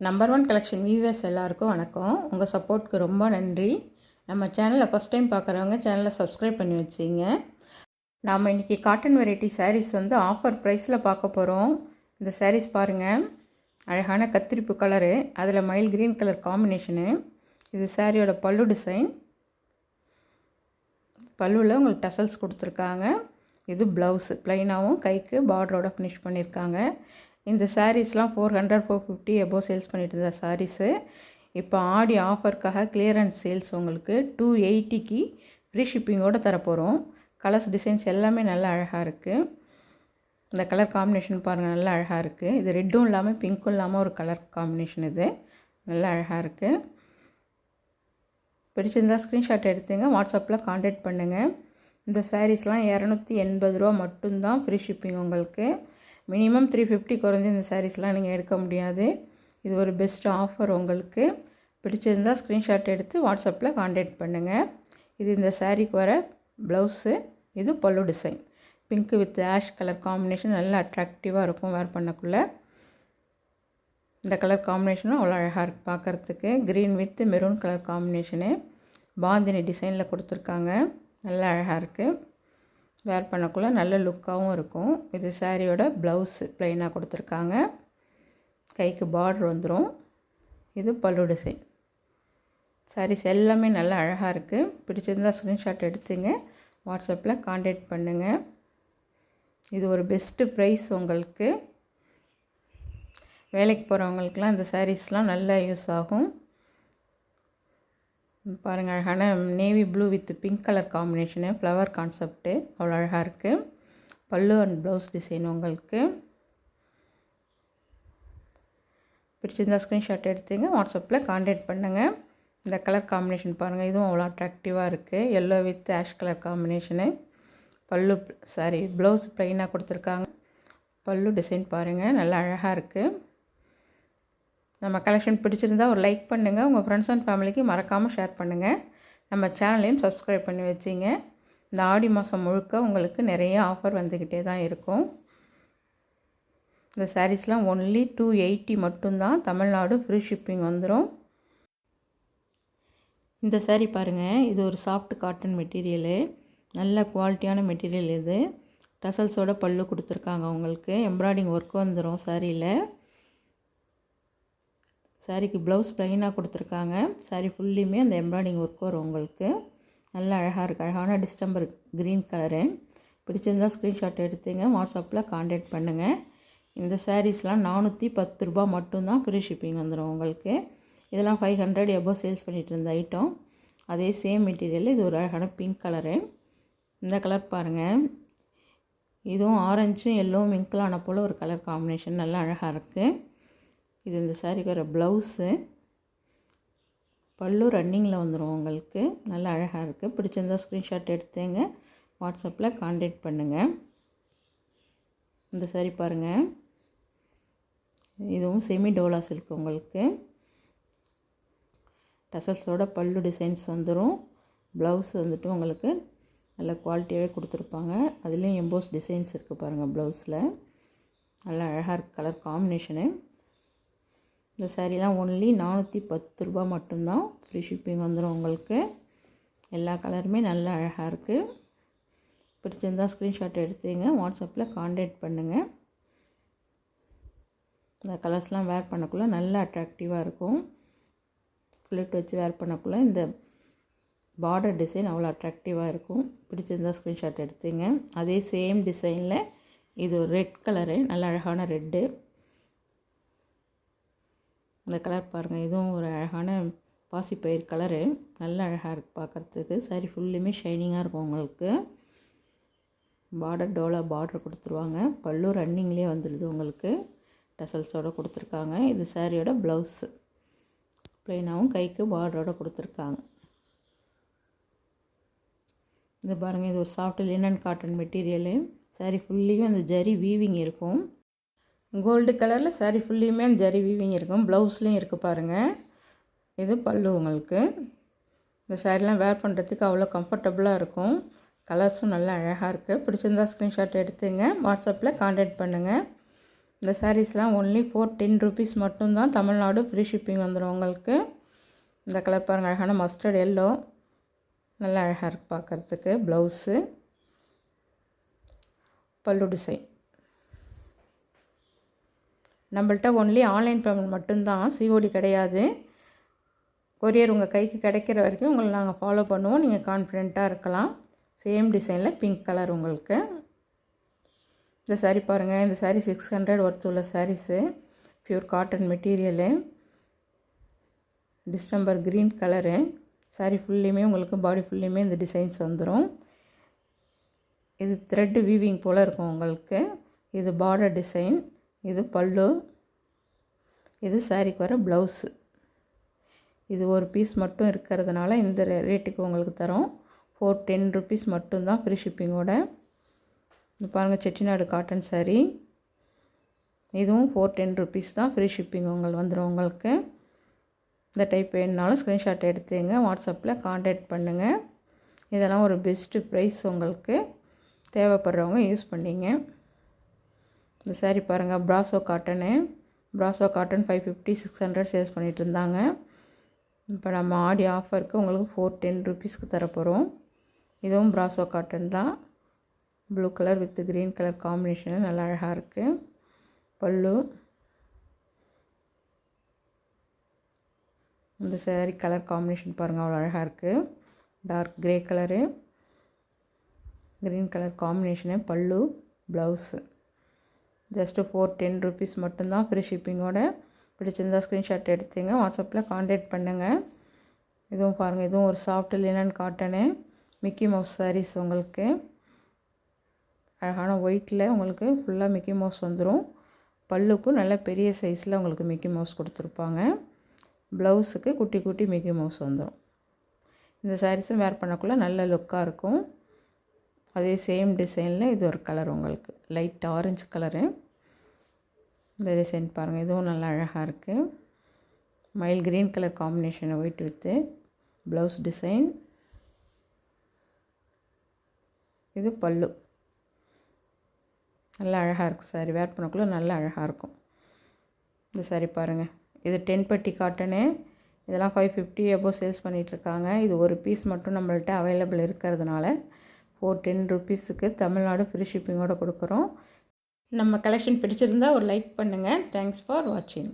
Number one collection viewers எல்லாருக்கும் வணக்கம். உங்கள் சப்போர்ட்க்கு ரொம்ப நன்றி. நம்ம சேனலை ஃபஸ்ட் டைம் பார்க்குறவங்க சேனலை சப்ஸ்கிரைப் பண்ணி வச்சிங்க. நாம் இன்றைக்கி காட்டன் வெரைட்டி சாரீஸ் ஆஃபர் ப்ரைஸில் பார்க்க போகிறோம். இந்த சாரீஸ் பாருங்கள், அழகான கத்திரிப்பு கலரு, அதில் மயில் க்ரீன் கலர் காம்பினேஷனு. இது சாரியோட பல்லு டிசைன். பல்லுவில் உங்களுக்கு டசல்ஸ் கொடுத்துருக்காங்க. இது ப்ளவுஸு ப்ளைனாகவும் கைக்கு பார்டரோட ஃபினிஷ் பண்ணியிருக்காங்க. இந்த சாரீஸ்லாம் 400-450 எபோவ் சேல்ஸ் பண்ணிட்டு இருந்த சாரீஸு இப்போ ஆடி ஆஃபருக்காக கிளியரன்ஸ் சேல்ஸ் உங்களுக்கு 280க்கு ஃப்ரீ ஷிப்பிங்கோடு தரப்போகிறோம். கலர்ஸ் டிசைன்ஸ் எல்லாமே நல்லா அழகாக இருக்குது. இந்த கலர் காம்பினேஷன் பாருங்கள், நல்லா அழகாக இருக்குது. இது ரெட்டும் இல்லாமல் பிங்க்கும் இல்லாமல் ஒரு கலர் காம்பினேஷன். இது நல்லா அழகாக இருக்குது. பிடிச்சிருந்தால் ஸ்க்ரீன்ஷாட் எடுத்துங்க, வாட்ஸ்அப்பில் கான்டாக்ட் பண்ணுங்கள். இந்த சாரீஸ்லாம் 280 ரூபா மட்டும்தான் ஃப்ரீ ஷிப்பிங் உங்களுக்கு. மினிமம் 350 குறைஞ்சி இந்த சாரீஸ்லாம் நீங்கள் எடுக்க முடியாது. இது ஒரு பெஸ்ட் ஆஃபர் உங்களுக்கு. பிடிச்சிருந்தால் ஸ்க்ரீன்ஷாட் எடுத்து வாட்ஸ்அப்பில் கான்டாக்ட் பண்ணுங்கள். இது இந்த சாரீக்கு வர ப்ளவுஸு. இது பல்லு design. Pink with ash colour combination நல்லா அட்ராக்டிவாக இருக்கும் வேர் பண்ணக்குள்ளே. இந்த கலர் காம்பினேஷனும் அவ்வளோ அழகாக இருக்குது பார்க்குறதுக்கு. Green with maroon colour combination bandhani டிசைனில் கொடுத்துருக்காங்க. நல்லா அழகாக இருக்குது. வேர் பண்ணக்குள்ளே நல்ல லுக்காகவும் இருக்கும். இது சாரியோட ப்ளவுஸு ப்ளைனாக கொடுத்துருக்காங்க. கைக்கு பார்டர் வந்துடும். இது பல்லு டிசைன். சாரீஸ் எல்லாமே நல்லா அழகாக இருக்குது. பிடிச்சிருந்தால் ஸ்க்ரீன்ஷாட் எடுத்துங்க, வாட்ஸ்அப்பில் கான்டாக்ட் பண்ணுங்கள். இது ஒரு பெஸ்ட்டு ப்ரைஸ் உங்களுக்கு. வேலைக்கு போகிறவங்களுக்குலாம் இந்த சாரீஸ்லாம் நல்லா யூஸ் ஆகும். பாருங்கள், அழகான navy blue with pink colour combination, flower concept அவ்வளோ அழகாக இருக்குது. பல்லு அண்ட் ப்ளவுஸ் டிசைன் உங்களுக்கு. பிடிச்சிருந்தால் ஸ்க்ரீன்ஷாட் எடுத்துங்க, வாட்ஸ்அப்பில் கான்டாக்ட் பண்ணுங்கள். இந்த கலர் காம்பினேஷன் பாருங்கள், இதுவும் அவ்வளோ அட்ராக்டிவாக இருக்குது. Yellow with ash colour combination. பல்லு ப்ளவுஸ் ப்ளைனாக கொடுத்துருக்காங்க. பல்லு டிசைன் பாருங்கள், நல்லா அழகாக இருக்குது. நம்ம கலெக்ஷன் பிடிச்சிருந்தால் ஒரு லைக் பண்ணுங்கள். உங்கள் ஃப்ரெண்ட்ஸ் அண்ட் ஃபேமிலிக்கு மறக்காமல் ஷேர் பண்ணுங்கள். நம்ம சேனலையும் சப்ஸ்கிரைப் பண்ணி வச்சிங்க. இந்த ஆடி மாதம் முழுக்க உங்களுக்கு நிறைய ஆஃபர் வந்துக்கிட்டே தான் இருக்கும். இந்த சாரீஸ்லாம் ஒன்லி 280 மட்டும்தான். தமிழ்நாடு ஃப்ரீ ஷிப்பிங் வந்துடும். இந்த சாரீ பாருங்கள், இது ஒரு சாஃப்ட் காட்டன் மெட்டீரியலு, நல்ல குவாலிட்டியான மெட்டீரியல். இது டசல்ஸோட பல்லு கொடுத்துருக்காங்க உங்களுக்கு. எம்ப்ராய்டிங் ஒர்க் வந்துடும் சாரியில். சாரிக்கு ப்ளவுஸ் ப்ளைனாக கொடுத்துருக்காங்க. சாரி ஃபுல்லியுமே அந்த எம்ப்ராய்டிங் ஒர்க் வரும் உங்களுக்கு. நல்லா அழகாக இருக்குது. அழகான டிஸ்டம்பர் க்ரீன் கலரு. பிடிச்சிருந்தால் ஸ்க்ரீன்ஷாட் எடுத்துங்க, வாட்ஸ்அப்பில் கான்டாக்ட் பண்ணுங்கள். இந்த சாரீஸ்லாம் 410 ரூபா மட்டும்தான் ஃப்ரீ ஷிப்பிங் வந்துடும் உங்களுக்கு. இதெல்லாம் 500 எபோவ் சேல்ஸ் பண்ணிகிட்டு இருந்த ஐட்டம். அதே சேம் மெட்டீரியல். இது ஒரு அழகான பிங்க் கலரு. இந்த கலர் பாருங்கள், இதுவும் ஆரஞ்சும் எல்லோவும் மிங்க்லான போல் ஒரு கலர் காம்பினேஷன் நல்லா அழகாக இருக்குது. இது இந்த சாரீக்கு வர ப்ளவுஸு. பல்லு ரன்னிங்கில் வந்துடும் உங்களுக்கு. நல்லா அழகாக இருக்குது. பிடிச்சிருந்தால் ஸ்க்ரீன்ஷாட் எடுத்துங்க, வாட்ஸ்அப்பில் கான்டாக்ட் பண்ணுங்கள். இந்த சாரீ பாருங்கள், இதுவும் செமி டோலா சில்க் உங்களுக்கு. டசல்ஸோட பல்லு டிசைன்ஸ் வந்துடும். ப்ளவுஸ் வந்துட்டு உங்களுக்கு நல்ல குவாலிட்டியாகவே கொடுத்துருப்பாங்க. அதுலேயும் எம்போஸ் டிசைன்ஸ் இருக்குது பாருங்கள் ப்ளவுஸில். நல்லா அழகாக இருக்குது கலர் காம்பினேஷனு. இந்த சாரீலாம் ஒன்லி 410 ரூபா மட்டும்தான். ஃப்ரீ ஷிப்பிங் வந்துடும் உங்களுக்கு. எல்லா கலருமே நல்லா அழகாக இருக்குது. பிடிச்சிருந்தால் ஸ்க்ரீன்ஷாட் எடுத்துங்க, வாட்ஸ்அப்பில் கான்டாக்ட் பண்ணுங்கள். இந்த கலர்ஸ்லாம் வேர் பண்ணக்குள்ளே நல்லா அட்ராக்டிவாக இருக்கும். ஃப்ளிட் வச்சு வேர் பண்ணக்குள்ளே இந்த பார்டர் டிசைன் அவ்வளோ அட்ராக்டிவாக இருக்கும். பிடிச்சிருந்தால் ஸ்க்ரீன்ஷாட் எடுத்துங்க. அதே சேம் டிசைனில் இது ஒரு ரெட் கலரு, நல்ல அழகான ரெட்டு. அந்த கலர் பாருங்கள், இதுவும் ஒரு அழகான பாசிப்பயிர் கலரு. நல்ல அழகாக இருக்குது பார்க்குறதுக்கு. சாரி ஃபுல்லுமே ஷைனிங்காக இருக்கும் உங்களுக்கு. பார்டர் டோலா பார்டர் கொடுத்துருவாங்க. பல்லு ரன்னிங்லேயே வந்துடுது உங்களுக்கு. டசல்ஸோடு கொடுத்துருக்காங்க. இது சாரியோட ப்ளவுஸு ப்ளைனாகவும் கைக்கு பார்டரோடு கொடுத்துருக்காங்க. இது பாருங்கள், இது ஒரு soft linen cotton material. Sari ஃபுல்லியும் அந்த ஜரி வீவிங் இருக்கும். கோல்டு கலரில் சாரீ ஃபுல்லியுமே அந்த ஜரி வீவிங் இருக்கும். ப்ளவுஸ்லேயும் இருக்குது பாருங்கள். இது பல்லு உங்களுக்கு. இந்த சாரீலாம் வேர் பண்ணுறதுக்கு அவ்வளோ கம்ஃபர்டபுளாக இருக்கும். கலர்ஸும் நல்லா அழகாக இருக்குது. பிடிச்சிருந்தால் ஸ்க்ரீன்ஷாட் எடுத்துங்க, வாட்ஸ்அப்பில் கான்டாக்ட் பண்ணுங்கள். இந்த சாரீஸ்லாம் ஒன்லி 410 rupees மட்டும்தான். தமிழ்நாடு ஃப்ரீ ஷிப்பிங் வந்துடும் உங்களுக்கு. இந்த கலர் பாருங்கள், அழகான மஸ்டர்ட் எல்லோ, நல்லா அழகாக இருக்குது பார்க்குறதுக்கு. ப்ளவுஸு, பல்லு டிசைன். நம்மள்ட்ட ஒன்லி ஆன்லைன் பேமெண்ட் மட்டும்தான், சிஓடி கிடையாது. கொரியர் உங்கள் கைக்கு கிடைக்கிற வரைக்கும் உங்களை நாங்கள் ஃபாலோ பண்ணுவோம். நீங்கள் கான்ஃபிடெண்ட்டாக இருக்கலாம். சேம் டிசைனில் பிங்க் கலர் உங்களுக்கு. இந்த சாரீ பாருங்கள், இந்த சாரீ 600 ஒர்த் உள்ள saris. Pure cotton material, distemper green colour. Sari ஃபுல்லையுமே உங்களுக்கு பாடி ஃபுல்லையுமே இந்த டிசைன்ஸ் வந்துடும். இது த்ரெட் வீவிங் போல் இருக்கும் உங்களுக்கு. இது பார்டர் டிசைன், இது பல்லு, இது சாரீக்கு வர ப்ளவுஸு. இது ஒரு பீஸ் மட்டும் இருக்கிறதுனால இந்த ரேட்டுக்கு உங்களுக்கு தரோம். 410 rupees மட்டும்தான் ஃப்ரீ ஷிப்பிங்கோட. இது பாருங்கள், செட்டிநாடு காட்டன் சாரீ. இதுவும் 410 rupees தான் ஃப்ரீ ஷிப்பிங் உங்களுக்கு வந்துடும் உங்களுக்கு. இந்த டைப் வேணுனாலும் ஸ்க்ரீன்ஷாட் எடுத்துங்க, வாட்ஸ்அப்பில் கான்டாக்ட் பண்ணுங்கள். இதெல்லாம் ஒரு பெஸ்ட்டு ப்ரைஸ் உங்களுக்கு. தேவைப்படுறவங்க யூஸ் பண்ணிங்க. இந்த சாரீ பாருங்கள், ப்ராசோ காட்டனு. ப்ராசோ காட்டன் 550 600 சேல்ஸ் பண்ணிகிட்டு இருந்தாங்க. இப்போ நம்ம ஆடி ஆஃபருக்கு உங்களுக்கு 410 rupeesக்கு தரப்போகிறோம். இதுவும் ப்ராசோ காட்டன் தான். Blue colour with green colour காம்பினேஷனில் நல்லா அழகாக இருக்குது. பல்லு, இந்த சாரீ கலர் காம்பினேஷன் பாருங்கள், அவ்வளோ அழகாக இருக்குது. Dark grey colour, green colour combination, பல்லு, ப்ளவுஸு. ஜஸ்ட்டு 410 rupees மட்டும்தான் ஃப்ரீ ஷிப்பிங்கோட. பிடிச்சிருந்தால் ஸ்க்ரீன்ஷாட் எடுத்துங்க, வாட்ஸ்அப்பில் கான்டாக்ட் பண்ணுங்கள். இதுவும் பாருங்கள், இதுவும் ஒரு soft linen cotton Mickey Mouse saris உங்களுக்கு. அழகான ஒயிட்டில் உங்களுக்கு ஃபுல்லாக மிக்கி மவுஸ் வந்துடும். பல்லுக்கும் நல்ல பெரிய சைஸில் உங்களுக்கு மிக்கி மவுஸ் கொடுத்துருப்பாங்க. ப்ளவுஸுக்கு குட்டி குட்டி மிக்கி மவுஸ் வந்துடும். இந்த சாரீஸும் வேர் பண்ணக்குள்ளே நல்ல லுக்காக இருக்கும். அதே சேம் டிசைனில் இது ஒரு கலர் உங்களுக்கு, லைட் ஆரஞ்சு கலரு. இந்த டிசைன் பாருங்கள், இதுவும் நல்லா அழகாக இருக்குது. Mile green colour combination white with blouse design. இது பல்லு, நல்லா அழகாக இருக்குது சாரீ. வேர் பண்ணக்குள்ளே நல்லா அழகாக இருக்கும். இந்த சாரீ பாருங்கள், இது 10 பட்டி காட்டனு. இதெல்லாம் 550 எபோவ் சேல்ஸ் பண்ணிகிட்ருக்காங்க. இது ஒரு பீஸ் மட்டும் நம்மள்ட்ட அவைலபிள் இருக்கிறதுனால 410 rupeesக்கு தமிழ்நாடு ஃப்ரீ ஷிப்பிங்கோடு கொடுக்குறோம். நம்ம கலெக்ஷன் பிடிச்சிருந்தால் ஒரு லைக் பண்ணுங்கள். தேங்க்ஸ் ஃபார் வாட்சிங்.